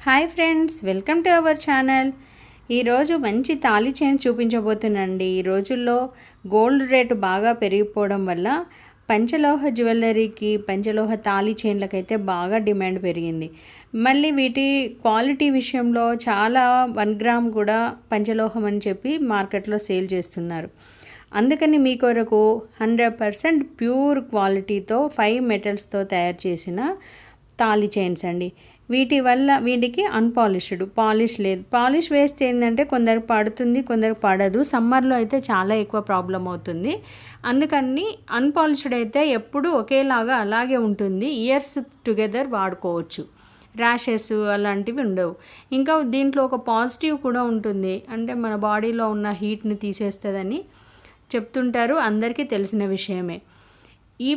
Hi friends, welcome to our channel. ఈరోజు మంచి తాళి చైన్ చూపించబోతున్నానండి. ఈ రోజుల్లో గోల్డ్ రేటు బాగా పెరిగిపోవడం వల్ల పంచలోహ జ్యువెలరీకి, పంచలోహ తాళి చైన్లకైతే బాగా డిమాండ్ పెరిగింది. మళ్ళీ వీటి క్వాలిటీ విషయంలో చాలా 1 గ్రామ్ కూడా పంచలోహం అని చెప్పి మార్కెట్లో సేల్ చేస్తున్నారు. అందుకని మీ కొరకు 100% ప్యూర్ క్వాలిటీతో 5 మెటల్స్తో తయారు చేసిన తాళి చైన్స్ అండి. వీటికి అన్పాలిష్డ్, పాలిష్ లేదు. పాలిష్ వేస్తే ఏంటంటే కొందరు పడుతుంది, కొందరు పడదు. సమ్మర్లో అయితే చాలా ఎక్కువ ప్రాబ్లం అవుతుంది. అందుకని అన్పాలిష్డ్ అయితే ఎప్పుడు ఒకేలాగా అలాగే ఉంటుంది. ఇయర్స్ టుగెదర్ వాడుకోవచ్చు. ర్యాషెస్ అలాంటివి ఉండవు. ఇంకా దీంట్లో ఒక పాజిటివ్ కూడా ఉంటుంది. అంటే మన బాడీలో ఉన్న హీట్ని తీసేస్తుందని చెప్తుంటారు, అందరికీ తెలిసిన విషయమే. ఈ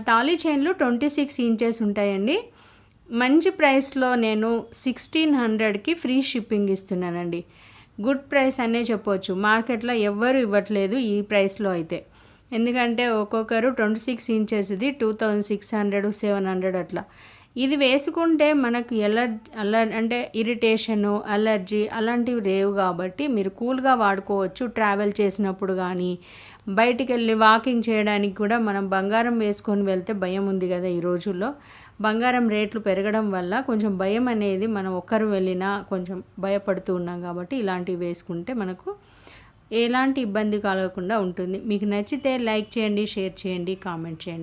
తాళి చైన్లు 26 ఇంచెస్ ఉంటాయండి. మంచి ప్రైస్లో నేను 1600కి ఫ్రీ షిప్పింగ్ ఇస్తున్నానండి. గుడ్ ప్రైస్ అనే చెప్పవచ్చు. మార్కెట్లో ఎవ్వరు ఇవ్వట్లేదు ఈ ప్రైస్లో అయితే. ఎందుకంటే ఒక్కొక్కరు 26 ఇంచెస్ది 2600, 700 అట్లా. ఇది వేసుకుంటే మనకు అంటే ఇరిటేషను, అలర్జీ అలాంటివి లేవు కాబట్టి మీరు కూల్గా వాడుకోవచ్చు. ట్రావెల్ చేసినప్పుడు కానీ, బయటికి వెళ్ళి వాకింగ్ చేయడానికి కూడా మనం బంగారం వేసుకొని వెళ్తే భయం ఉంది కదా ఈ రోజుల్లో. బంగారం రేట్లు పెరగడం వల్ల కొంచెం భయం అనేది, మనం ఒక్కరు వెళ్ళినా కొంచెం భయపడుతూ ఉన్నాం కాబట్టి ఇలాంటివి వేసుకుంటే మనకు ఎలాంటి ఇబ్బంది కలగకుండా ఉంటుంది. మీకు నచ్చితే లైక్ చేయండి, షేర్ చేయండి, కామెంట్ చేయండి.